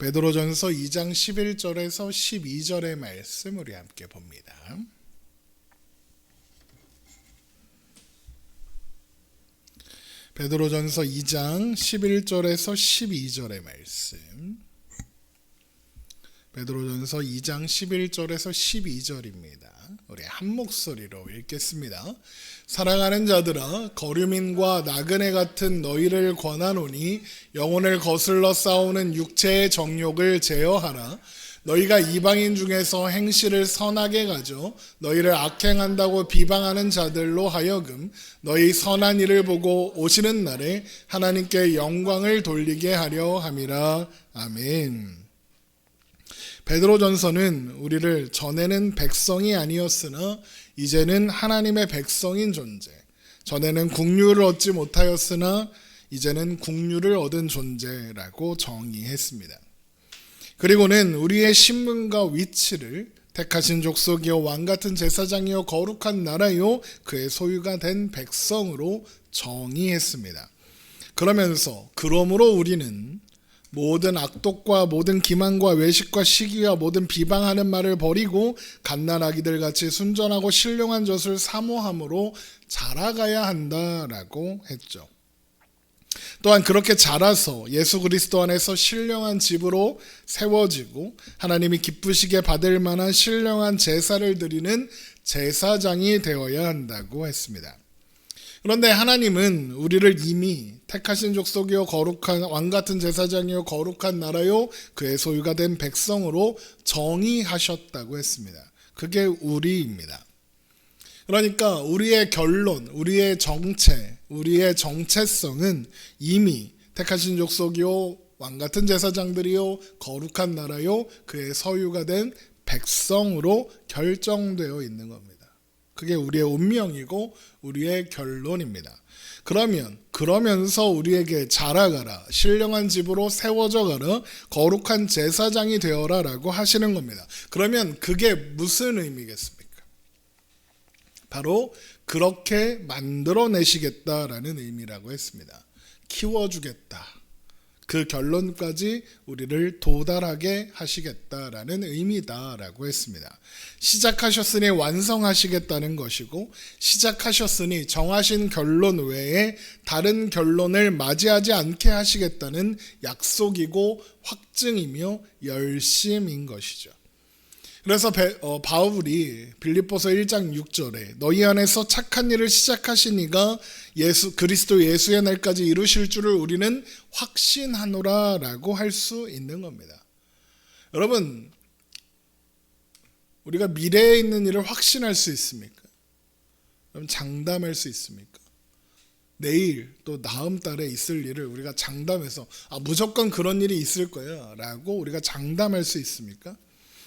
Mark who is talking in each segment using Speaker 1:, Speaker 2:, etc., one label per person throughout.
Speaker 1: 베드로전서 2장 11절에서 12절의 말씀 우리 함께 봅니다. 베드로전서 2장 11절에서 12절의 말씀. 베드로전서 2장 11절에서 12절입니다. 우리 한 목소리로 읽겠습니다. 사랑하는 자들아, 거류민과 나그네 같은 너희를 권하노니 영혼을 거슬러 싸우는 육체의 정욕을 제어하라. 너희가 이방인 중에서 행실을 선하게 가져 너희를 악행한다고 비방하는 자들로 하여금 너희 선한 일을 보고 오시는 날에 하나님께 영광을 돌리게 하려 함이라. 아멘. 베드로전서는 우리를 전에는 백성이 아니었으나 이제는 하나님의 백성인 존재, 전에는 국류를 얻지 못하였으나 이제는 국류를 얻은 존재라고 정의했습니다. 그리고는 우리의 신분과 위치를 택하신 족속이요 왕같은 제사장이요 거룩한 나라요 그의 소유가 된 백성으로 정의했습니다. 그러므로 우리는 모든 악독과 모든 기만과 외식과 시기와 모든 비방하는 말을 버리고 갓난아기들 같이 순전하고 신령한 젖을 사모함으로 자라가야 한다라고 했죠. 또한 그렇게 자라서 예수 그리스도 안에서 신령한 집으로 세워지고 하나님이 기쁘시게 받을 만한 신령한 제사를 드리는 제사장이 되어야 한다고 했습니다. 그런데 하나님은 우리를 이미 택하신 족속이요 거룩한 왕같은 제사장이요 거룩한 나라요 그의 소유가 된 백성으로 정의하셨다고 했습니다. 그게 우리입니다. 그러니까 우리의 결론, 우리의 정체, 우리의 정체성은 이미 택하신 족속이요 왕같은 제사장들이요 거룩한 나라요 그의 소유가 된 백성으로 결정되어 있는 겁니다. 그게 우리의 운명이고 우리의 결론입니다. 그러면서 우리에게 자라가라, 신령한 집으로 세워져 가라, 거룩한 제사장이 되어라 라고 하시는 겁니다. 그러면 그게 무슨 의미겠습니까? 바로 그렇게 만들어내시겠다라는 의미라고 했습니다. 키워주겠다. 그 결론까지 우리를 도달하게 하시겠다라는 의미다라고 했습니다. 시작하셨으니 완성하시겠다는 것이고, 시작하셨으니 정하신 결론 외에 다른 결론을 맞이하지 않게 하시겠다는 약속이고 확증이며 열심인 것이죠. 그래서 바울이 빌립보서 1장 6절에 너희 안에서 착한 일을 시작하신 이가 그리스도 예수의 날까지 이루실 줄을 우리는 확신하노라 라고 할 수 있는 겁니다. 여러분, 우리가 미래에 있는 일을 확신할 수 있습니까? 그럼 장담할 수 있습니까? 내일 또 다음 달에 있을 일을 우리가 장담해서 무조건 그런 일이 있을 거야 라고 우리가 장담할 수 있습니까?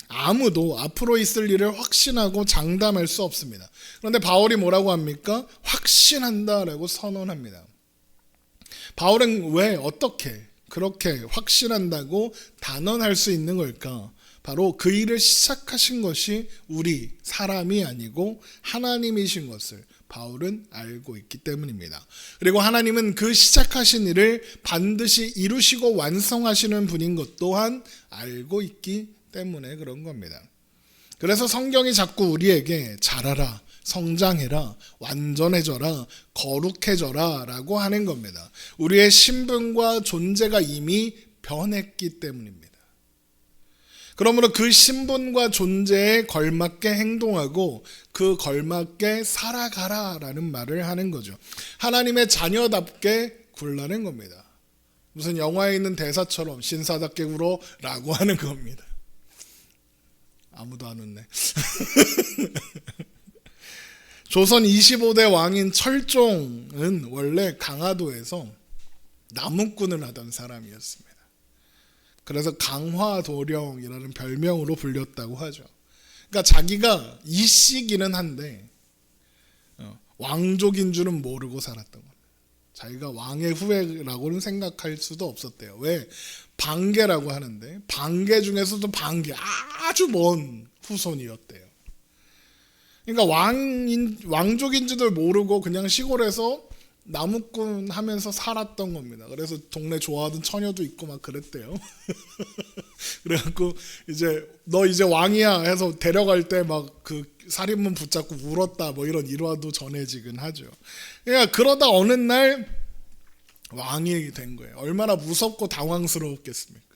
Speaker 1: 아무도 앞으로 있을 일을 확신하고 장담할 수 없습니다. 그런데 바울이 뭐라고 합니까? 확신한다라고 선언합니다. 바울은 왜 어떻게 그렇게 확신한다고 단언할 수 있는 걸까? 바로 그 일을 시작하신 것이 우리 사람이 아니고 하나님이신 것을 바울은 알고 있기 때문입니다. 그리고 하나님은 그 시작하신 일을 반드시 이루시고 완성하시는 분인 것 또한 알고 있기 때문에 그런 겁니다. 그래서 성경이 자꾸 우리에게 자라라, 성장해라, 완전해져라, 거룩해져라 라고 하는 겁니다. 우리의 신분과 존재가 이미 변했기 때문입니다. 그러므로 그 신분과 존재에 걸맞게 행동하고 그 걸맞게 살아가라 라는 말을 하는 거죠. 하나님의 자녀답게 굴라는 겁니다. 무슨 영화에 있는 대사처럼 신사답게 굴어 라고 하는 겁니다. 아무도 안 웃네. 조선 25대 왕인 철종은 원래 강화도에서 나무꾼을 하던 사람이었습니다. 그래서 강화도령이라는 별명으로 불렸다고 하죠. 그러니까 자기가 이씨기는 한데 왕족인 줄은 모르고 살았던 겁니다. 자기가 왕의 후예라고는 생각할 수도 없었대요. 왜? 방계라고 하는데 방계 중에서도 방계 아주 먼 후손이었대요. 그러니까 왕족인지도 모르고 그냥 시골에서 나무꾼 하면서 살았던 겁니다. 그래서 동네 좋아하던 처녀도 있고 막 그랬대요. 그래갖고 이제 너 이제 왕이야 해서 데려갈 때 막 그 살인문 붙잡고 울었다 뭐 이런 일화도 전해지긴 하죠. 그러니까 그러다 어느 날 왕이 된 거예요. 얼마나 무섭고 당황스러웠겠습니까?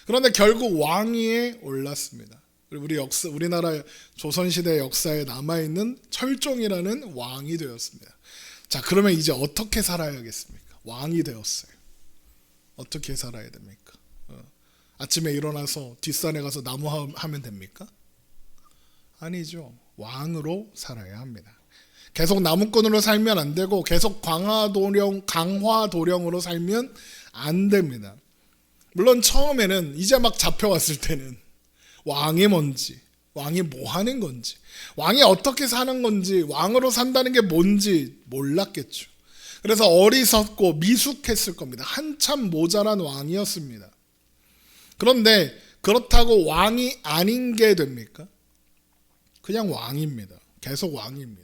Speaker 1: 그런데 결국 왕위에 올랐습니다. 우리나라 조선시대 역사에 남아있는 철종이라는 왕이 되었습니다. 자, 그러면 이제 어떻게 살아야겠습니까? 왕이 되었어요. 어떻게 살아야 됩니까? 아침에 일어나서 뒷산에 가서 나무 하면 됩니까? 아니죠. 왕으로 살아야 합니다. 계속 나무꾼으로 살면 안 되고 계속 강화도령으로 살면 안 됩니다. 물론 처음에는 이제 막 잡혀왔을 때는 왕이 뭔지, 왕이 뭐 하는 건지, 왕이 어떻게 사는 건지, 왕으로 산다는 게 뭔지 몰랐겠죠. 그래서 어리석고 미숙했을 겁니다. 한참 모자란 왕이었습니다. 그런데 그렇다고 왕이 아닌 게 됩니까? 그냥 왕입니다. 계속 왕입니다.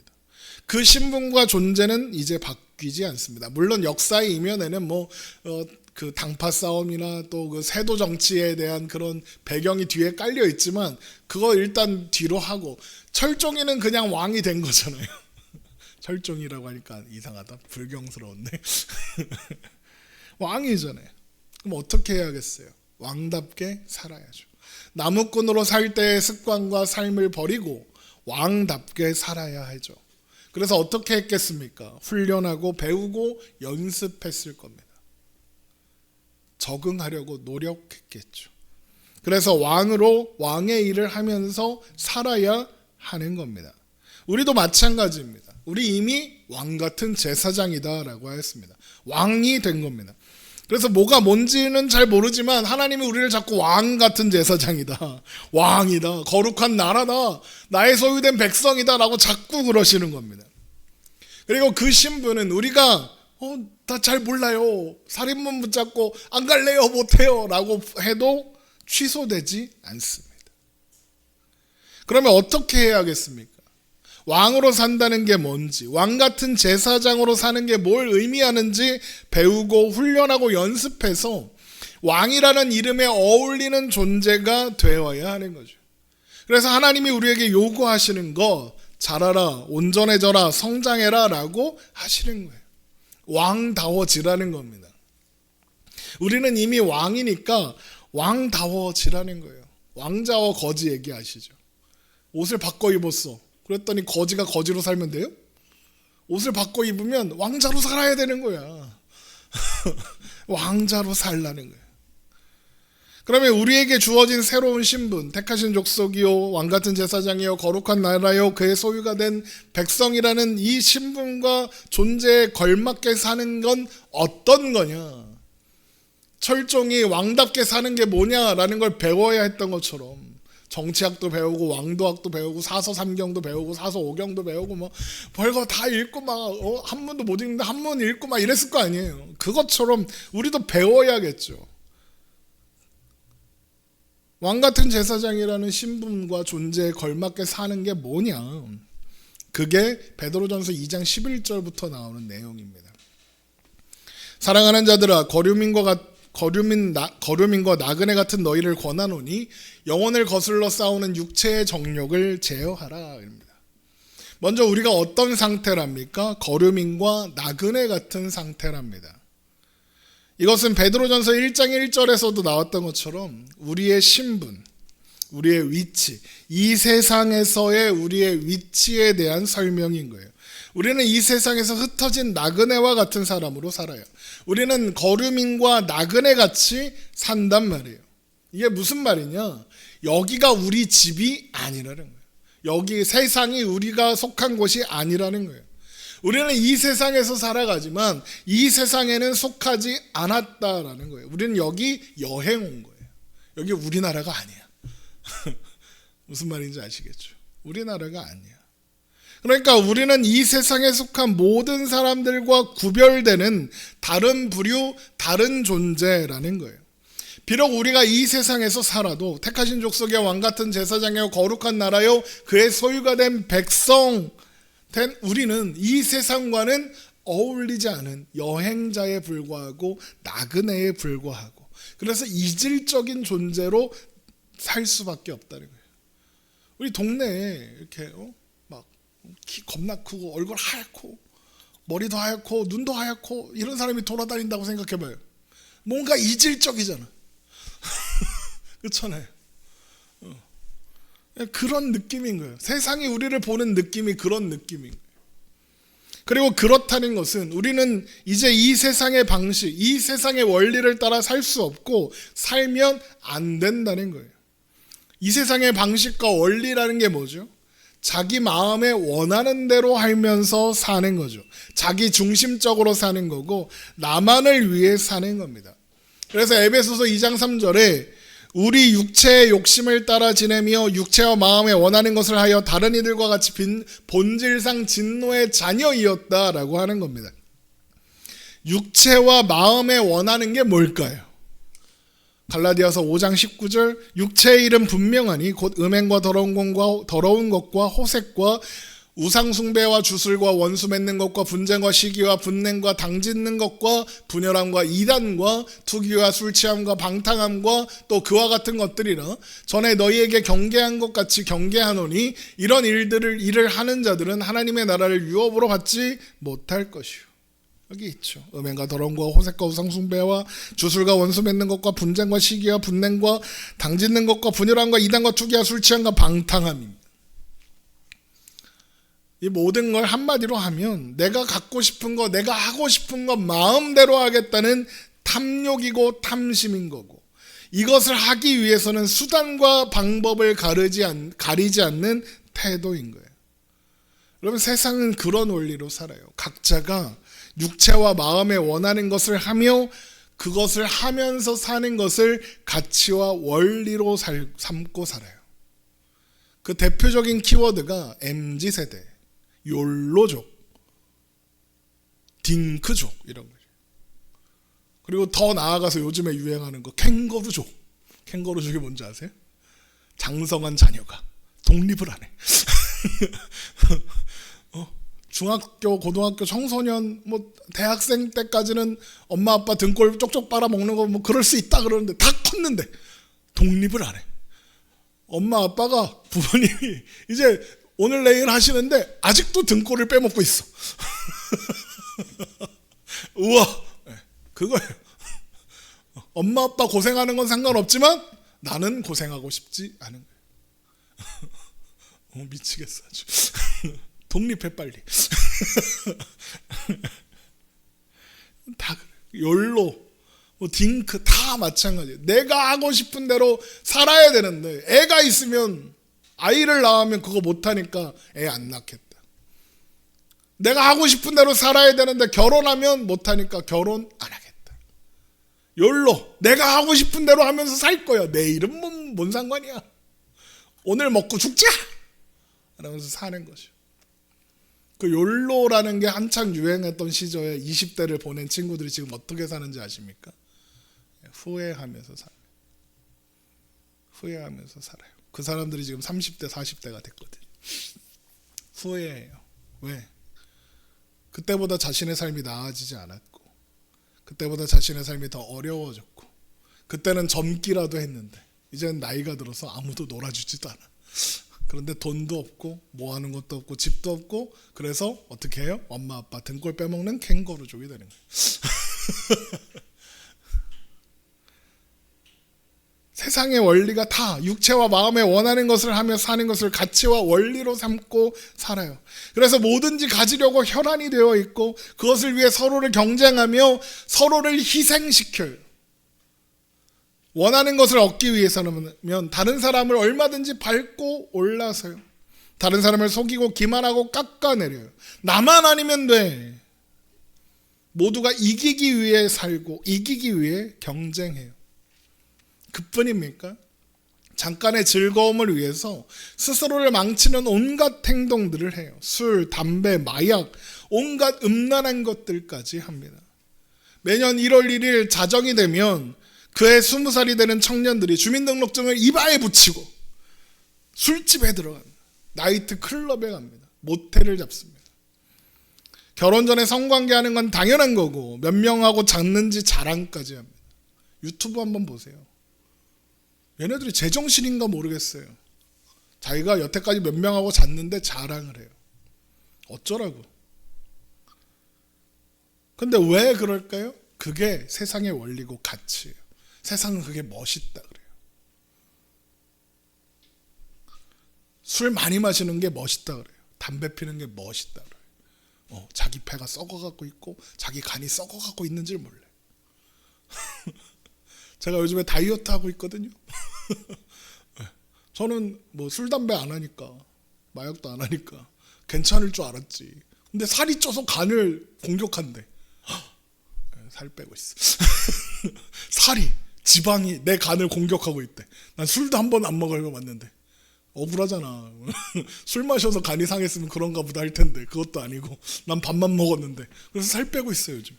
Speaker 1: 그 신분과 존재는 이제 바뀌지 않습니다. 물론 역사의 이면에는 그 당파 싸움이나 또 그 세도 정치에 대한 그런 배경이 뒤에 깔려 있지만 그거 일단 뒤로 하고 철종이는 그냥 왕이 된 거잖아요. 철종이라고 하니까 이상하다. 불경스러운데. 왕이잖아요. 그럼 어떻게 해야겠어요? 왕답게 살아야죠. 나무꾼으로 살 때의 습관과 삶을 버리고 왕답게 살아야 하죠. 그래서 어떻게 했겠습니까? 훈련하고 배우고 연습했을 겁니다. 적응하려고 노력했겠죠. 그래서 왕의 일을 하면서 살아야 하는 겁니다. 우리도 마찬가지입니다. 우리 이미 왕 같은 제사장이다라고 하였습니다. 왕이 된 겁니다. 그래서 뭐가 뭔지는 잘 모르지만 하나님이 우리를 자꾸 왕 같은 제사장이다, 왕이다, 거룩한 나라다, 나의 소유된 백성이다 라고 자꾸 그러시는 겁니다. 그리고 그 신분은 우리가 다 잘 몰라요, 살인문 붙잡고 안 갈래요, 못해요 라고 해도 취소되지 않습니다. 그러면 어떻게 해야겠습니까? 왕으로 산다는 게 뭔지, 왕 같은 제사장으로 사는 게 뭘 의미하는지 배우고 훈련하고 연습해서 왕이라는 이름에 어울리는 존재가 되어야 하는 거죠. 그래서 하나님이 우리에게 요구하시는 거, 자라라, 온전해져라, 성장해라 라고 하시는 거예요. 왕다워지라는 겁니다. 우리는 이미 왕이니까 왕다워지라는 거예요. 왕자와 거지 얘기하시죠. 옷을 바꿔 입었어. 그랬더니 거지가 거지로 살면 돼요? 옷을 바꿔 입으면 왕자로 살아야 되는 거야. 왕자로 살라는 거예요. 그러면 우리에게 주어진 새로운 신분, 택하신 족속이요, 왕같은 제사장이요, 거룩한 나라요, 그의 소유가 된 백성이라는 이 신분과 존재에 걸맞게 사는 건 어떤 거냐? 철종이 왕답게 사는 게 뭐냐라는 걸 배워야 했던 것처럼 정치학도 배우고 왕도학도 배우고 사서삼경도 배우고 사서오경도 배우고 뭐 별거 다 읽고 막 한문도 못 읽는데 한문 읽고 막 이랬을 거 아니에요. 그것처럼 우리도 배워야겠죠. 왕같은 제사장이라는 신분과 존재에 걸맞게 사는 게 뭐냐? 그게 베드로전서 2장 11절부터 나오는 내용입니다. 사랑하는 자들아, 거류민과 나그네 같은 너희를 권하노니 영혼을 거슬러 싸우는 육체의 정욕을 제어하라. 먼저 우리가 어떤 상태랍니까? 거류민과 나그네 같은 상태랍니다. 이것은 베드로전서 1장 1절에서도 나왔던 것처럼 우리의 신분, 우리의 위치, 이 세상에서의 우리의 위치에 대한 설명인 거예요. 우리는 이 세상에서 흩어진 나그네와 같은 사람으로 살아요. 우리는 거류민과 나그네 같이 산단 말이에요. 이게 무슨 말이냐? 여기가 우리 집이 아니라는 거예요. 여기 세상이 우리가 속한 곳이 아니라는 거예요. 우리는 이 세상에서 살아가지만 이 세상에는 속하지 않았다라는 거예요. 우리는 여기 여행 온 거예요. 여기 우리나라가 아니야. 무슨 말인지 아시겠죠? 우리나라가 아니야. 그러니까 우리는 이 세상에 속한 모든 사람들과 구별되는 다른 부류, 다른 존재라는 거예요. 비록 우리가 이 세상에서 살아도 택하신 족속의 왕같은 제사장이요, 거룩한 나라요, 그의 소유가 된 백성, 된 우리는 이 세상과는 어울리지 않은 여행자에 불과하고 나그네에 불과하고, 그래서 이질적인 존재로 살 수밖에 없다는 거예요. 우리 동네에 이렇게 막 키 겁나 크고 얼굴 하얗고 머리도 하얗고 눈도 하얗고 이런 사람이 돌아다닌다고 생각해봐요. 뭔가 이질적이잖아. 그렇잖아요. 그런 느낌인 거예요. 세상이 우리를 보는 느낌이 그런 느낌인 거예요. 그리고 그렇다는 것은 우리는 이제 이 세상의 방식, 이 세상의 원리를 따라 살 수 없고 살면 안 된다는 거예요. 이 세상의 방식과 원리라는 게 뭐죠? 자기 마음에 원하는 대로 하면서 사는 거죠. 자기 중심적으로 사는 거고 나만을 위해 사는 겁니다. 그래서 에베소서 2장 3절에 우리 육체의 욕심을 따라 지내며 육체와 마음에 원하는 것을 하여 다른 이들과 같이 본질상 진노의 자녀이었다라고 하는 겁니다. 육체와 마음에 원하는 게 뭘까요? 갈라디아서 5장 19절 육체의 일은 분명하니 곧 음행과 더러운 것과 호색과 우상숭배와 주술과 원수 맺는 것과 분쟁과 시기와 분냉과 당짓는 것과 분열함과 이단과 투기와 술취함과 방탕함과 또 그와 같은 것들이라 전에 너희에게 경계한 것 같이 경계하노니 이런 일을 하는 자들은 하나님의 나라를 유업으로 받지 못할 것이요. 여기 있죠. 음행과 더러운 것, 호색과 우상숭배와 주술과 원수 맺는 것과 분쟁과 시기와 분냉과 당짓는 것과 분열함과 이단과 투기와 술취함과 방탕함입니다. 이 모든 걸 한마디로 하면 내가 갖고 싶은 거, 내가 하고 싶은 거 마음대로 하겠다는 탐욕이고 탐심인 거고, 이것을 하기 위해서는 수단과 방법을 가리지 않는 태도인 거예요. 여러분, 세상은 그런 원리로 살아요. 각자가 육체와 마음에 원하는 것을 하며 그것을 하면서 사는 것을 가치와 원리로 삼고 살아요. 그 대표적인 키워드가 MZ세대, 욜로족, 딩크족 이런 거죠. 그리고 더 나아가서 요즘에 유행하는 거 캥거루족. 캥거루족이 뭔지 아세요? 장성한 자녀가 독립을 안 해. 중학교, 고등학교, 청소년, 대학생 때까지는 엄마 아빠 등골 쪽쪽 빨아먹는 거 그럴 수 있다 그러는데 다 컸는데 독립을 안 해. 엄마 아빠가 부모님이 이제 오늘 내일 하시는데 아직도 등골을 빼먹고 있어. 우와, 그거예요. 엄마 아빠 고생하는 건 상관없지만 나는 고생하고 싶지 않은 거예요. 미치겠어 아주. 독립해 빨리. 다 욜로, 딩크 다 마찬가지예요. 내가 하고 싶은 대로 살아야 되는데 애가 있으면 아이를 낳으면 그거 못하니까 애 안 낳겠다. 내가 하고 싶은 대로 살아야 되는데 결혼하면 못하니까 결혼 안 하겠다. 욜로, 내가 하고 싶은 대로 하면서 살 거야. 내일은 뭔 상관이야. 오늘 먹고 죽자! 이러면서 사는 거죠. 그 욜로라는 게 한창 유행했던 시절에 20대를 보낸 친구들이 지금 어떻게 사는지 아십니까? 후회하면서 살아요. 후회하면서 살아요. 그 사람들이 지금 30대, 40대가 됐거든요. 후회해요. 왜? 그때보다 자신의 삶이 나아지지 않았고, 그때보다 자신의 삶이 더 어려워졌고, 그때는 젊기라도 했는데 이제는 나이가 들어서 아무도 놀아주지도 않아. 그런데 돈도 없고 뭐 하는 것도 없고 집도 없고, 그래서 어떻게 해요? 엄마 아빠 등골 빼먹는 캥거루족이 되는 거예요. 세상의 원리가 다 육체와 마음에 원하는 것을 하며 사는 것을 가치와 원리로 삼고 살아요. 그래서 뭐든지 가지려고 혈안이 되어 있고 그것을 위해 서로를 경쟁하며 서로를 희생시켜요. 원하는 것을 얻기 위해서는 다른 사람을 얼마든지 밟고 올라서요. 다른 사람을 속이고 기만하고 깎아내려요. 나만 아니면 돼. 모두가 이기기 위해 살고 이기기 위해 경쟁해요. 그뿐입니까? 잠깐의 즐거움을 위해서 스스로를 망치는 온갖 행동들을 해요. 술, 담배, 마약, 온갖 음란한 것들까지 합니다. 매년 1월 1일 자정이 되면 그해 20살이 되는 청년들이 주민등록증을 이마에 붙이고 술집에 들어갑니다. 나이트 클럽에 갑니다. 모텔을 잡습니다. 결혼 전에 성관계하는 건 당연한 거고 몇 명하고 잤는지 자랑까지 합니다. 유튜브 한번 보세요. 얘네들이 제정신인가 모르겠어요. 자기가 여태까지 몇 명하고 잤는데 자랑을 해요. 어쩌라고. 근데 왜 그럴까요? 그게 세상의 원리고 가치예요. 세상은 그게 멋있다 그래요. 술 많이 마시는 게 멋있다 그래요. 담배 피는 게 멋있다 그래요. 자기 폐가 썩어가고 있고 자기 간이 썩어가고 있는지를 몰라요. 제가 요즘에 다이어트 하고 있거든요. 저는 뭐 술, 담배 안 하니까 마약도 안 하니까 괜찮을 줄 알았지. 근데 살이 쪄서 간을 공격한대. 살 빼고 있어. 살이, 지방이 내 간을 공격하고 있대. 난 술도 한 번 안 먹으려고 왔는데 억울하잖아. 술 마셔서 간이 상했으면 그런가 보다 할 텐데 그것도 아니고 난 밥만 먹었는데. 그래서 살 빼고 있어요 요즘.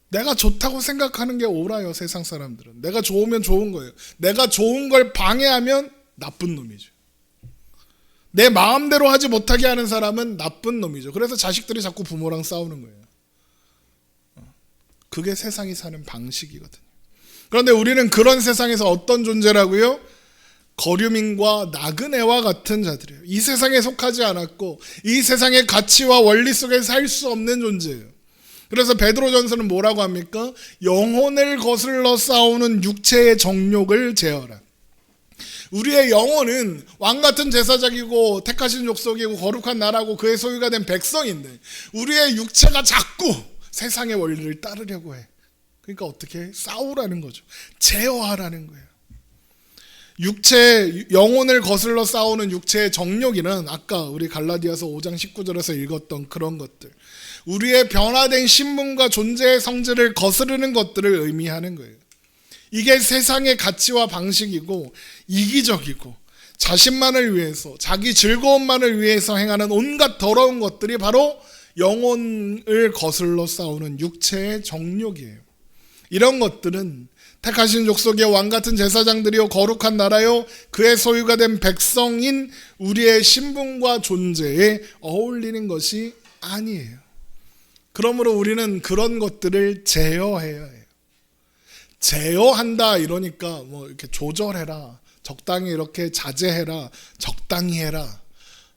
Speaker 1: 내가 좋다고 생각하는 게 옳아요. 세상 사람들은 내가 좋으면 좋은 거예요. 내가 좋은 걸 방해하면 나쁜 놈이죠. 내 마음대로 하지 못하게 하는 사람은 나쁜 놈이죠. 그래서 자식들이 자꾸 부모랑 싸우는 거예요. 그게 세상이 사는 방식이거든요. 그런데 우리는 그런 세상에서 어떤 존재라고요? 거류민과 나그네와 같은 자들이에요. 이 세상에 속하지 않았고 이 세상의 가치와 원리 속에 살 수 없는 존재예요. 그래서 베드로전서는 뭐라고 합니까? 영혼을 거슬러 싸우는 육체의 정욕을 제어하라. 우리의 영혼은 왕같은 제사장이고 택하신 족속이고 거룩한 나라고 그의 소유가 된 백성인데 우리의 육체가 자꾸 세상의 원리를 따르려고 해. 그러니까 어떻게 해? 싸우라는 거죠. 제어하라는 거예요. 영혼을 거슬러 싸우는 육체의 정욕이는 아까 우리 갈라디아서 5장 19절에서 읽었던 그런 것들, 우리의 변화된 신분과 존재의 성질을 거스르는 것들을 의미하는 거예요. 이게 세상의 가치와 방식이고 이기적이고 자신만을 위해서 자기 즐거움만을 위해서 행하는 온갖 더러운 것들이 바로 영혼을 거슬러 싸우는 육체의 정욕이에요. 이런 것들은 택하신 족속의 왕같은 제사장들이요 거룩한 나라요 그의 소유가 된 백성인 우리의 신분과 존재에 어울리는 것이 아니에요. 그러므로 우리는 그런 것들을 제어해야 해요. 제어한다 이러니까 뭐 이렇게 조절해라, 적당히 이렇게 자제해라, 적당히 해라,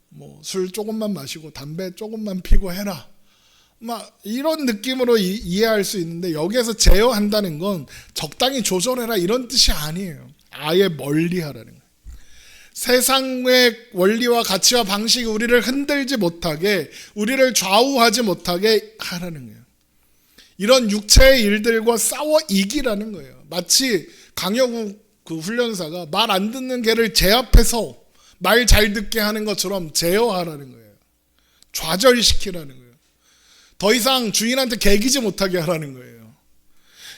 Speaker 1: 뭐 술 조금만 마시고 담배 조금만 피고 해라, 막 이런 느낌으로 이해할 수 있는데 여기에서 제어한다는 건 적당히 조절해라 이런 뜻이 아니에요. 아예 멀리하라는 거예요. 세상의 원리와 가치와 방식이 우리를 흔들지 못하게, 우리를 좌우하지 못하게 하라는 거예요. 이런 육체의 일들과 싸워 이기라는 거예요. 마치 강여구 그 훈련사가 말 안 듣는 개를 제압해서 말 잘 듣게 하는 것처럼 제어하라는 거예요. 좌절시키라는 거예요. 더 이상 주인한테 개기지 못하게 하라는 거예요.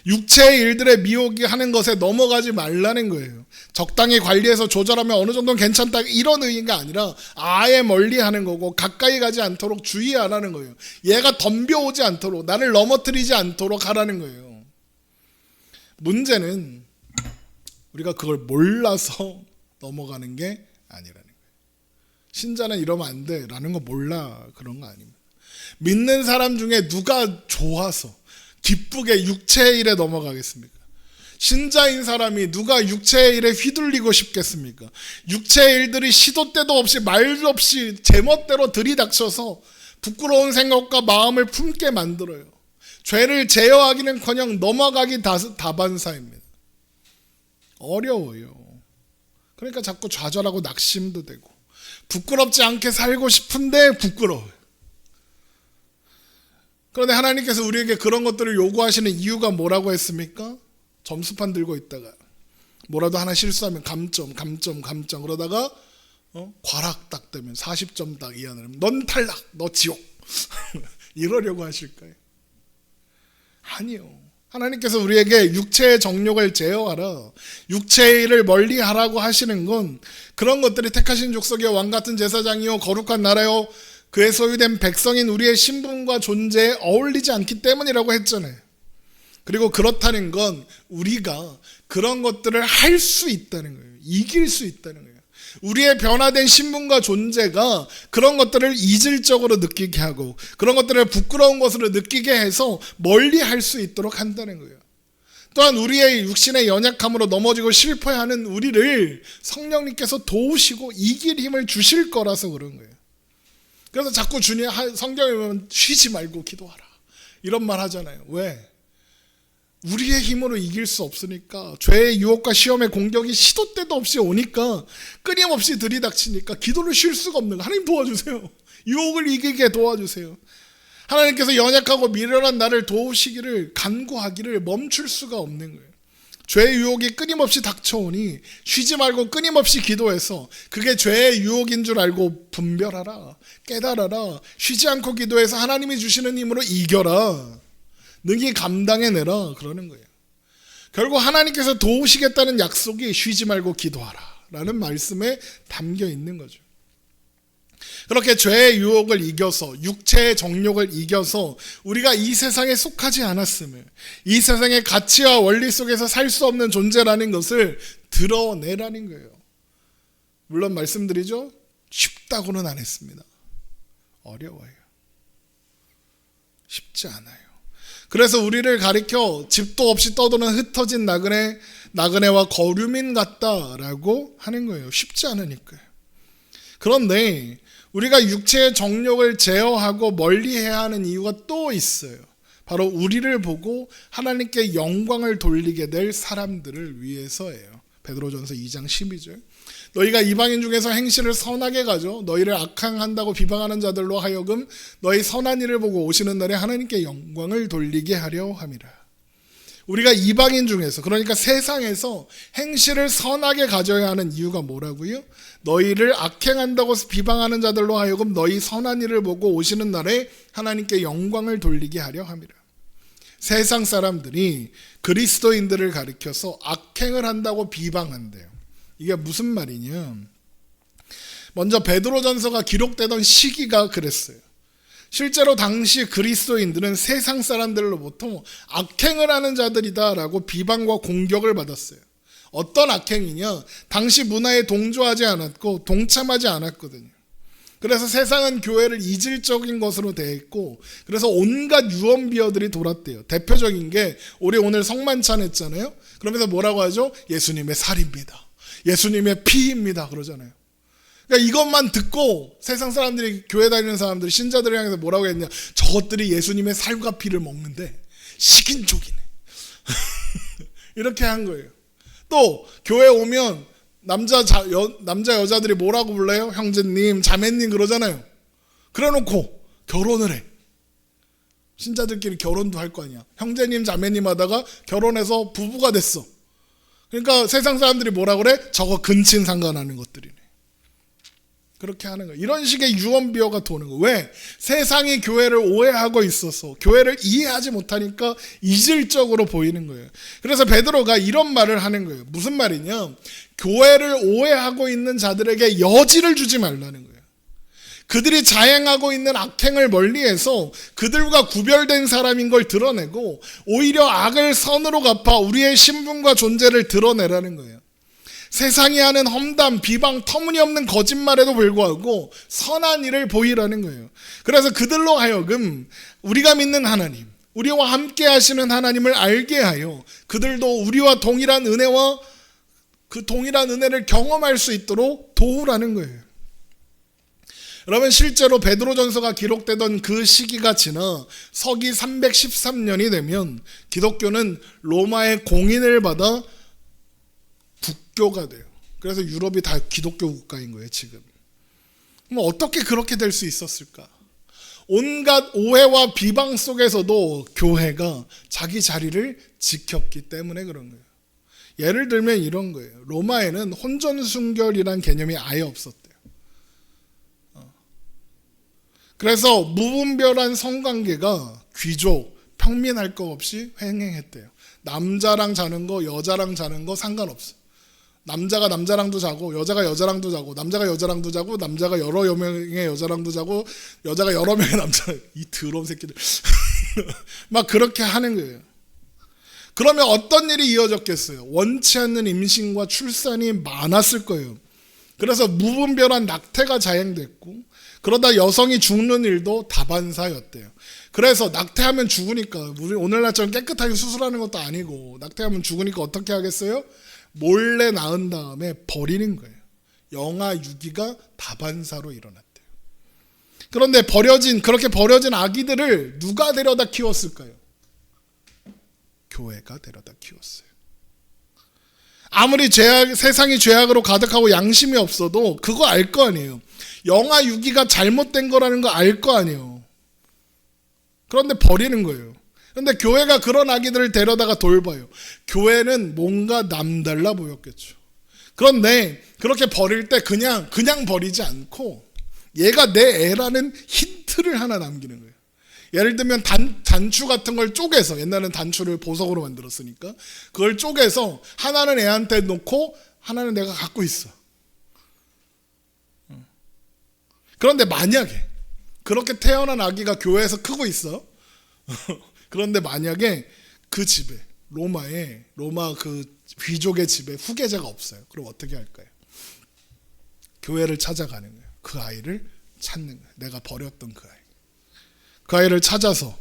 Speaker 1: 육체의 일들에 미혹이 하는 것에 넘어가지 말라는 거예요. 적당히 관리해서 조절하면 어느 정도는 괜찮다 이런 의미가 아니라 아예 멀리하는 거고 가까이 가지 않도록 주의하라는 거예요. 얘가 덤벼오지 않도록, 나를 넘어뜨리지 않도록 하라는 거예요. 문제는 우리가 그걸 몰라서 넘어가는 게 아니라는 거예요. 신자는 이러면 안 돼 라는 거 몰라 그런 거 아닙니다. 믿는 사람 중에 누가 좋아서 기쁘게 육체의 일에 넘어가겠습니까? 신자인 사람이 누가 육체의 일에 휘둘리고 싶겠습니까? 육체의 일들이 시도 때도 없이 말도 없이 제멋대로 들이닥쳐서 부끄러운 생각과 마음을 품게 만들어요. 죄를 제어하기는커녕 넘어가기 다반사입니다. 어려워요. 그러니까 자꾸 좌절하고 낙심도 되고 부끄럽지 않게 살고 싶은데 부끄러워요. 그런데 하나님께서 우리에게 그런 것들을 요구하시는 이유가 뭐라고 했습니까? 점수판 들고 있다가 뭐라도 하나 실수하면 감점 그러다가 과락 딱 되면 40점 딱 이하는 넌 탈락, 너 지옥 이러려고 하실까요? 아니요. 하나님께서 우리에게 육체의 정욕을 제어하라, 육체의 일을 멀리하라고 하시는 건 그런 것들이 택하신 족속의 왕같은 제사장이요 거룩한 나라요 그의 소유된 백성인 우리의 신분과 존재에 어울리지 않기 때문이라고 했잖아요. 그리고 그렇다는 건 우리가 그런 것들을 할 수 있다는 거예요. 이길 수 있다는 거예요. 우리의 변화된 신분과 존재가 그런 것들을 이질적으로 느끼게 하고 그런 것들을 부끄러운 것으로 느끼게 해서 멀리 할 수 있도록 한다는 거예요. 또한 우리의 육신의 연약함으로 넘어지고 실패하는 우리를 성령님께서 도우시고 이길 힘을 주실 거라서 그런 거예요. 그래서 자꾸 주님 성경에 보면 쉬지 말고 기도하라 이런 말 하잖아요. 왜? 우리의 힘으로 이길 수 없으니까, 죄의 유혹과 시험의 공격이 시도 때도 없이 오니까 끊임없이 들이닥치니까 기도를 쉴 수가 없는 거예요. 하나님 도와주세요. 유혹을 이기게 도와주세요. 하나님께서 연약하고 미련한 나를 도우시기를 간구하기를 멈출 수가 없는 거예요. 죄의 유혹이 끊임없이 닥쳐오니 쉬지 말고 끊임없이 기도해서 그게 죄의 유혹인 줄 알고 분별하라, 깨달아라, 쉬지 않고 기도해서 하나님이 주시는 힘으로 이겨라, 능히 감당해내라 그러는 거예요. 결국 하나님께서 도우시겠다는 약속이 쉬지 말고 기도하라 라는 말씀에 담겨 있는 거죠. 그렇게 죄의 유혹을 이겨서 육체의 정욕을 이겨서 우리가 이 세상에 속하지 않았음을, 이 세상의 가치와 원리 속에서 살 수 없는 존재라는 것을 드러내라는 거예요. 물론 말씀드리죠, 쉽다고는 안 했습니다. 어려워요. 쉽지 않아요. 그래서 우리를 가리켜 집도 없이 떠도는 흩어진 나그네와 거류민 같다라고 하는 거예요. 쉽지 않으니까요. 그런데 우리가 육체의 정욕을 제어하고 멀리해야 하는 이유가 또 있어요. 바로 우리를 보고 하나님께 영광을 돌리게 될 사람들을 위해서예요. 베드로전서 2장 12절. 너희가 이방인 중에서 행실을 선하게 가져 너희를 악행한다고 비방하는 자들로 하여금 너희 선한 일을 보고 오시는 날에 하나님께 영광을 돌리게 하려 함이라. 우리가 이방인 중에서, 그러니까 세상에서 행실을 선하게 가져야 하는 이유가 뭐라고요? 너희를 악행한다고 비방하는 자들로 하여금 너희 선한 일을 보고 오시는 날에 하나님께 영광을 돌리게 하려 함이라. 세상 사람들이 그리스도인들을 가리켜서 악행을 한다고 비방한대요. 이게 무슨 말이냐? 먼저 베드로전서가 기록되던 시기가 그랬어요. 실제로 당시 그리스도인들은 세상 사람들로부터 악행을 하는 자들이다라고 비방과 공격을 받았어요. 어떤 악행이냐? 당시 문화에 동조하지 않았고 동참하지 않았거든요. 그래서 세상은 교회를 이질적인 것으로 대했고, 그래서 온갖 유언비어들이 돌았대요. 대표적인 게 우리 오늘 성만찬 했잖아요. 그러면서 뭐라고 하죠? 예수님의 살입니다, 예수님의 피입니다 그러잖아요. 그러니까 이것만 듣고 세상 사람들이, 교회 다니는 사람들이 신자들을 향해서 뭐라고 했냐? 저것들이 예수님의 살과 피를 먹는데 식인족이네. 이렇게 한 거예요. 또 교회 오면 남자 여자들이 뭐라고 불러요? 형제님, 자매님 그러잖아요. 그래놓고 결혼을 해. 신자들끼리 결혼도 할 거 아니야. 형제님, 자매님 하다가 결혼해서 부부가 됐어. 그러니까 세상 사람들이 뭐라 그래? 저거 근친 상관하는 것들이네. 그렇게 하는 거예요. 이런 식의 유언비어가 도는 거예요. 왜? 세상이 교회를 오해하고 있어서 교회를 이해하지 못하니까 이질적으로 보이는 거예요. 그래서 베드로가 이런 말을 하는 거예요. 무슨 말이냐? 교회를 오해하고 있는 자들에게 여지를 주지 말라는 거예요. 그들이 자행하고 있는 악행을 멀리해서 그들과 구별된 사람인 걸 드러내고 오히려 악을 선으로 갚아 우리의 신분과 존재를 드러내라는 거예요. 세상이 하는 험담, 비방, 터무니없는 거짓말에도 불구하고 선한 일을 보이라는 거예요. 그래서 그들로 하여금 우리가 믿는 하나님, 우리와 함께 하시는 하나님을 알게 하여 그들도 우리와 동일한 은혜와 그 동일한 은혜를 경험할 수 있도록 도우라는 거예요. 여러분, 실제로 베드로전서가 기록되던 그 시기가 지나 서기 313년이 되면 기독교는 로마의 공인을 받아 국교가 돼요. 그래서 유럽이 다 기독교 국가인 거예요 지금. 그럼 어떻게 그렇게 될 수 있었을까? 온갖 오해와 비방 속에서도 교회가 자기 자리를 지켰기 때문에 그런 거예요. 예를 들면 이런 거예요. 로마에는 혼전순결이란 개념이 아예 없었대요. 그래서 무분별한 성관계가 귀족, 평민할 거 없이 횡행했대요. 남자랑 자는 거, 여자랑 자는 거 상관없어. 남자가 남자랑도 자고, 여자가 여자랑도 자고, 남자가 여자랑도 자고, 남자가 여러 명의 여자랑도 자고, 여자가 여러 명의 남자, 이 더러운 새끼들. 막 그렇게 하는 거예요. 그러면 어떤 일이 이어졌겠어요? 원치 않는 임신과 출산이 많았을 거예요. 그래서 무분별한 낙태가 자행됐고, 그러다 여성이 죽는 일도 다반사였대요. 그래서 낙태하면 죽으니까, 우리 오늘날처럼 깨끗하게 수술하는 것도 아니고 낙태하면 죽으니까 어떻게 하겠어요? 몰래 낳은 다음에 버리는 거예요. 영아 유기가 다반사로 일어났대요. 그런데 그렇게 버려진 아기들을 누가 데려다 키웠을까요? 교회가 데려다 키웠어요. 아무리 세상이 죄악으로 가득하고 양심이 없어도 그거 알 거 아니에요. 영아 유기가 잘못된 거라는 거 알 거 아니에요. 그런데 버리는 거예요. 그런데 교회가 그런 아기들을 데려다가 돌봐요. 교회는 뭔가 남달라 보였겠죠. 그런데 그렇게 버릴 때 그냥 버리지 않고 얘가 내 애라는 힌트를 하나 남기는 거예요. 예를 들면 단추 같은 걸 쪼개서, 옛날에는 단추를 보석으로 만들었으니까 그걸 쪼개서 하나는 애한테 놓고 하나는 내가 갖고 있어. 그런데 만약에 그렇게 태어난 아기가 교회에서 크고 있어. 그런데 만약에 그 집에 로마 그 귀족의 집에 후계자가 없어요. 그럼 어떻게 할까요? 교회를 찾아가는 거예요. 그 아이를 찾는 거예요. 내가 버렸던 그 아이. 그 아이를 찾아서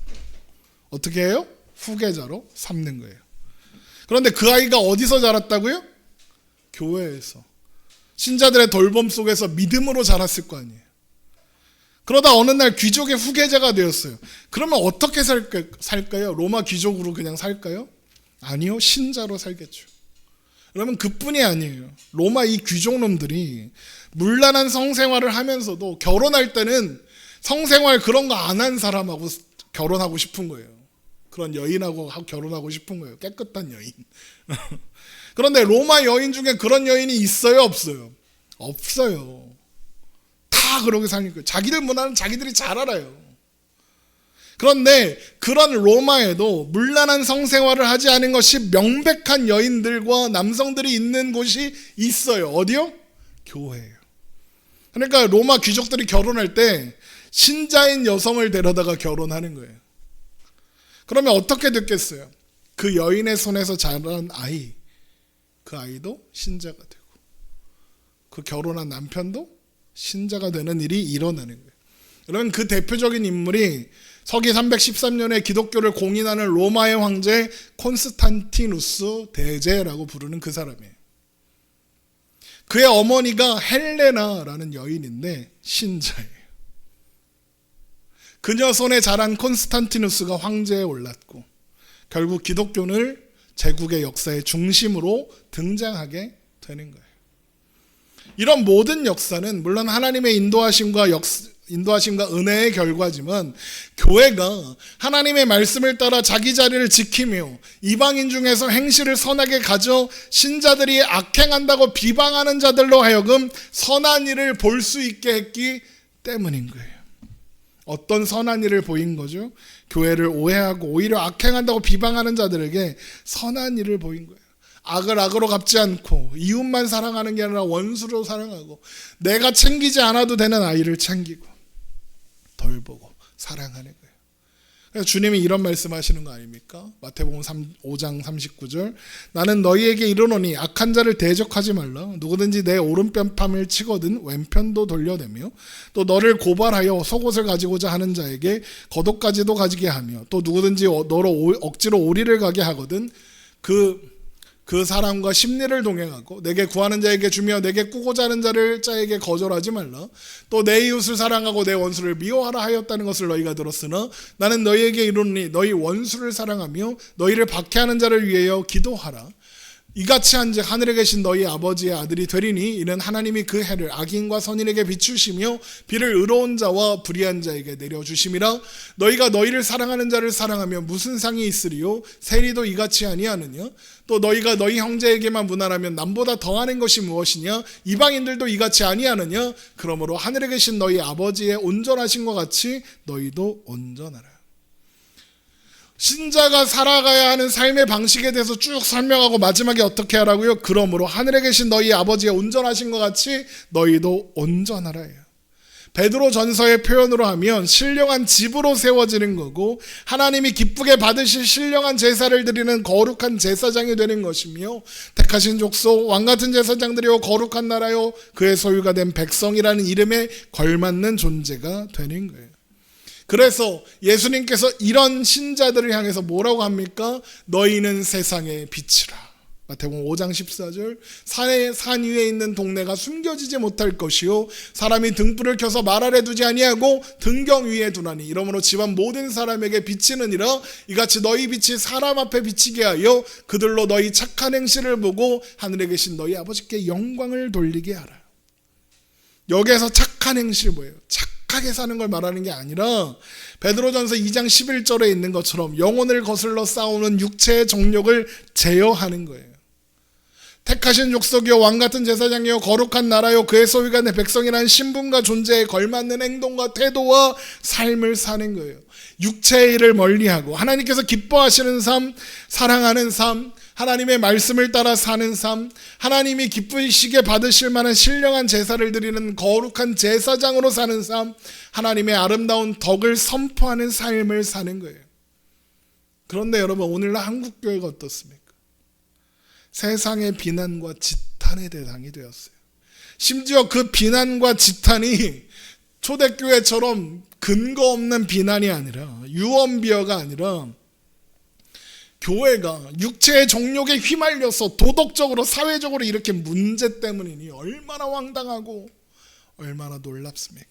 Speaker 1: 어떻게 해요? 후계자로 삼는 거예요. 그런데 그 아이가 어디서 자랐다고요? 교회에서. 신자들의 돌봄 속에서 믿음으로 자랐을 거 아니에요. 그러다 어느 날 귀족의 후계자가 되었어요. 그러면 어떻게 살까요? 로마 귀족으로 그냥 살까요? 아니요. 신자로 살겠죠. 그러면 그뿐이 아니에요. 로마 이 귀족놈들이 문란한 성생활을 하면서도 결혼할 때는 성생활 그런 거 안 한 사람하고 결혼하고 싶은 거예요. 그런 여인하고 결혼하고 싶은 거예요. 깨끗한 여인. 그런데 로마 여인 중에 그런 여인이 있어요? 없어요? 없어요. 다 그렇게 사니까. 자기들 문화는 자기들이 잘 알아요. 그런데 그런 로마에도 문란한 성생활을 하지 않은 것이 명백한 여인들과 남성들이 있는 곳이 있어요. 어디요? 교회예요. 그러니까 로마 귀족들이 결혼할 때 신자인 여성을 데려다가 결혼하는 거예요. 그러면 어떻게 됐겠어요? 그 여인의 손에서 자란 아이, 그 아이도 신자가 되고 그 결혼한 남편도 신자가 되는 일이 일어나는 거예요. 그러면 그 대표적인 인물이 서기 313년에 기독교를 공인하는 로마의 황제 콘스탄티누스 대제라고 부르는 그 사람이에요. 그의 어머니가 헬레나라는 여인인데 신자예요. 그녀 손에 자란 콘스탄티누스가 황제에 올랐고 결국 기독교는 제국의 역사의 중심으로 등장하게 되는 거예요. 이런 모든 역사는 물론 하나님의 인도하심과 은혜의 결과지만 교회가 하나님의 말씀을 따라 자기 자리를 지키며 이방인 중에서 행실을 선하게 가져 신자들이 악행한다고 비방하는 자들로 하여금 선한 일을 볼 수 있게 했기 때문인 거예요. 어떤 선한 일을 보인 거죠? 교회를 오해하고 오히려 악행한다고 비방하는 자들에게 선한 일을 보인 거예요. 악을 악으로 갚지 않고 이웃만 사랑하는 게 아니라 원수로 사랑하고 내가 챙기지 않아도 되는 아이를 챙기고 돌보고 사랑하는 거예요. 그래서 주님이 이런 말씀하시는 거 아닙니까? 마태복음 5장 39절 나는 너희에게 이르노니 악한 자를 대적하지 말라. 누구든지 내 오른편팔을 치거든 왼편도 돌려대며 또 너를 고발하여 속옷을 가지고자 하는 자에게 겉옷까지도 가지게 하며 또 누구든지 너로 억지로 오리를 가게 하거든 그 사람과 심리를 동행하고 내게 구하는 자에게 주며 내게 꾸고자 하는 자에게 거절하지 말라. 또 내 이웃을 사랑하고 내 원수를 미워하라 하였다는 것을 너희가 들었으나 나는 너희에게 이르노니 너희 원수를 사랑하며 너희를 박해하는 자를 위하여 기도하라. 이같이 한즉 하늘에 계신 너희 아버지의 아들이 되리니 이는 하나님이 그 해를 악인과 선인에게 비추시며 비를 의로운 자와 불의한 자에게 내려주심이라. 너희가 너희를 사랑하는 자를 사랑하며 무슨 상이 있으리요? 세리도 이같이 아니하느냐? 또 너희가 너희 형제에게만 무난하면 남보다 더하는 것이 무엇이냐? 이방인들도 이같이 아니하느냐? 그러므로 하늘에 계신 너희 아버지의 온전하심과 같이 너희도 온전하라. 신자가 살아가야 하는 삶의 방식에 대해서 쭉 설명하고 마지막에 어떻게 하라고요? 그러므로 하늘에 계신 너희 아버지의 온전하신 것 같이 너희도 온전하라 해요. 베드로 전서의 표현으로 하면 신령한 집으로 세워지는 거고, 하나님이 기쁘게 받으실 신령한 제사를 드리는 거룩한 제사장이 되는 것이며, 택하신 족속 왕같은 제사장들이요 거룩한 나라요 그의 소유가 된 백성이라는 이름에 걸맞는 존재가 되는 거예요. 그래서 예수님께서 이런 신자들을 향해서 뭐라고 합니까? 너희는 세상의 빛이라. 마태복음 5장 14절, 산 위에 있는 동네가 숨겨지지 못할 것이요 사람이 등불을 켜서 말 아래 두지 아니하고 등경 위에 두나니 이러므로 집안 모든 사람에게 비치느니라. 이같이 너희 빛이 사람 앞에 비치게 하여 그들로 너희 착한 행실을 보고 하늘에 계신 너희 아버지께 영광을 돌리게 하라. 여기에서 착한 행실 뭐예요? 착하게 사는 걸 말하는 게 아니라 베드로전서 2장 11절에 있는 것처럼 영혼을 거슬러 싸우는 육체의 정욕을 제어하는 거예요. 택하신 족속이요 왕같은 제사장이요 거룩한 나라요 그의 소유가 된 백성이라는 신분과 존재에 걸맞는 행동과 태도와 삶을 사는 거예요. 육체의 일을 멀리하고 하나님께서 기뻐하시는 삶, 사랑하는 삶, 하나님의 말씀을 따라 사는 삶, 하나님이 기쁘시게 받으실 만한 신령한 제사를 드리는 거룩한 제사장으로 사는 삶, 하나님의 아름다운 덕을 선포하는 삶을 사는 거예요. 그런데 여러분, 오늘날 한국교회가 어떻습니까? 세상의 비난과 지탄의 대상이 되었어요. 심지어 그 비난과 지탄이 초대교회처럼 근거 없는 비난이 아니라, 유언비어가 아니라 교회가 육체의 정욕에 휘말려서 도덕적으로 사회적으로 이렇게 문제 때문이니 얼마나 황당하고 얼마나 놀랍습니까?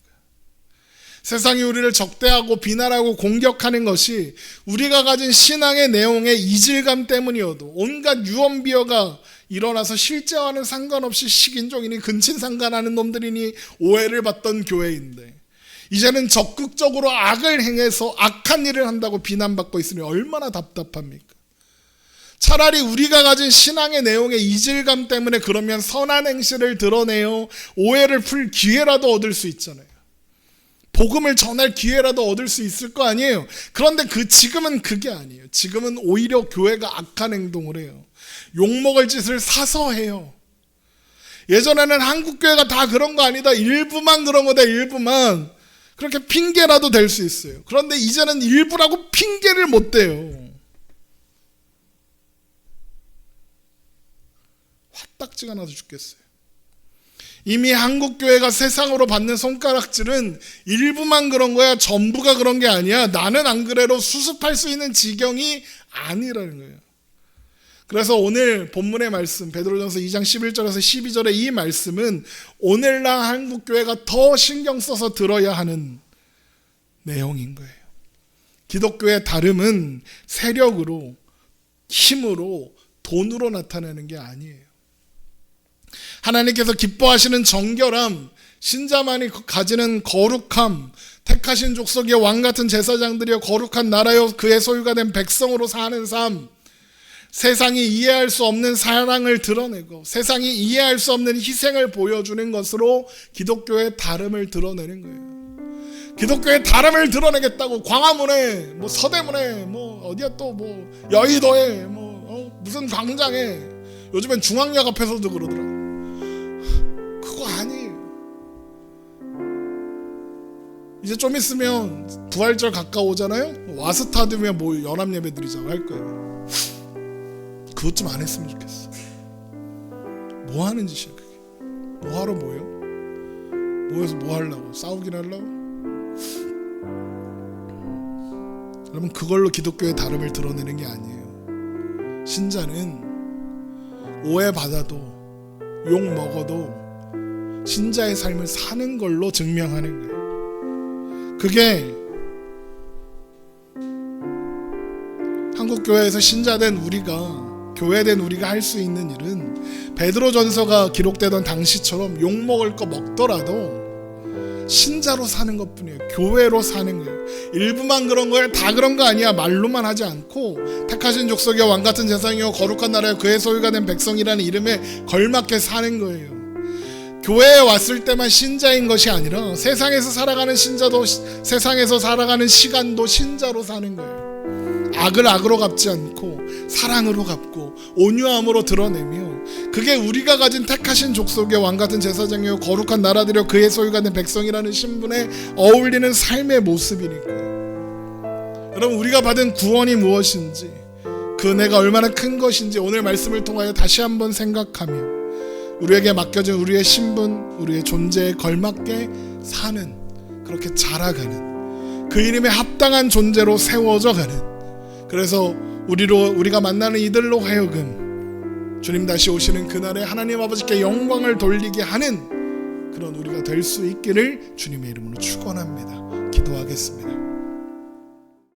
Speaker 1: 세상이 우리를 적대하고 비난하고 공격하는 것이 우리가 가진 신앙의 내용의 이질감 때문이어도 온갖 유언비어가 일어나서 실제와는 상관없이 식인종이니 근친상간하는 놈들이니 오해를 받던 교회인데, 이제는 적극적으로 악을 행해서 악한 일을 한다고 비난받고 있으니 얼마나 답답합니까? 차라리 우리가 가진 신앙의 내용의 이질감 때문에 그러면 선한 행실을 드러내어 오해를 풀 기회라도 얻을 수 있잖아요. 복음을 전할 기회라도 얻을 수 있을 거 아니에요. 그런데 지금은 그게 아니에요. 지금은 오히려 교회가 악한 행동을 해요. 욕먹을 짓을 사서 해요. 예전에는 한국교회가 다 그런 거 아니다, 일부만 그런 거다, 일부만, 그렇게 핑계라도 될 수 있어요. 그런데 이제는 일부라고 핑계를 못 대요. 화딱지가 나서 죽겠어요. 이미 한국교회가 세상으로 받는 손가락질은 일부만 그런 거야, 전부가 그런 게 아니야, 나는 안 그래로 수습할 수 있는 지경이 아니라는 거예요. 그래서 오늘 본문의 말씀 베드로전서 2장 11절에서 12절의 이 말씀은 오늘날 한국교회가 더 신경 써서 들어야 하는 내용인 거예요. 기독교의 다름은 세력으로, 힘으로, 돈으로 나타내는 게 아니에요. 하나님께서 기뻐하시는 정결함, 신자만이 가지는 거룩함, 택하신 족속의 왕같은 제사장들이여 거룩한 나라여 그의 소유가 된 백성으로 사는 삶, 세상이 이해할 수 없는 사랑을 드러내고 세상이 이해할 수 없는 희생을 보여주는 것으로 기독교의 다름을 드러내는 거예요. 기독교의 다름을 드러내겠다고 광화문에, 서대문에, 어디야 또 여의도에, 무슨 광장에, 요즘엔 중앙역 앞에서도 그러더라. 그거 아니에요. 이제 좀 있으면 부활절 가까워오잖아요. 와스타디움에 연합예배 드리자고 할 거예요. 그것 좀 안 했으면 좋겠어. 뭐 하는 짓이야 그게? 뭐 하러 모여? 모여서 뭐 하려고? 싸우긴 하려고? 여러분, 그걸로 기독교의 다름을 드러내는 게 아니에요. 신자는 오해받아도 욕 먹어도 신자의 삶을 사는 걸로 증명하는 거예요. 그게 한국교회에서 신자된 우리가, 교회된 우리가 할 수 있는 일은 베드로전서가 기록되던 당시처럼 욕 먹을 거 먹더라도 신자로 사는 것뿐이에요. 교회로 사는 거예요. 일부만 그런 거예요. 다 그런 거 아니야. 말로만 하지 않고 택하신 족속이여 왕같은 제사장이여 거룩한 나라여 그의 소유가 된 백성이라는 이름에 걸맞게 사는 거예요. 교회에 왔을 때만 신자인 것이 아니라 세상에서 살아가는 신자도, 세상에서 살아가는 시간도 신자로 사는 거예요. 악을 악으로 갚지 않고 사랑으로 갚고 온유함으로 드러내며, 그게 우리가 가진 택하신 족속의 왕같은 제사장이요 거룩한 나라들여 그의 소유가 된 백성이라는 신분에 어울리는 삶의 모습이니까요. 여러분, 우리가 받은 구원이 무엇인지, 그 은혜가 얼마나 큰 것인지 오늘 말씀을 통하여 다시 한번 생각하며 우리에게 맡겨진 우리의 신분, 우리의 존재에 걸맞게 사는, 그렇게 자라가는, 그 이름에 합당한 존재로 세워져 가는, 그래서 우리가 만나는 이들로 하여금 주님 다시 오시는 그날에 하나님 아버지께 영광을 돌리게 하는 그런 우리가 될 수 있기를 주님의 이름으로 축원합니다. 기도하겠습니다.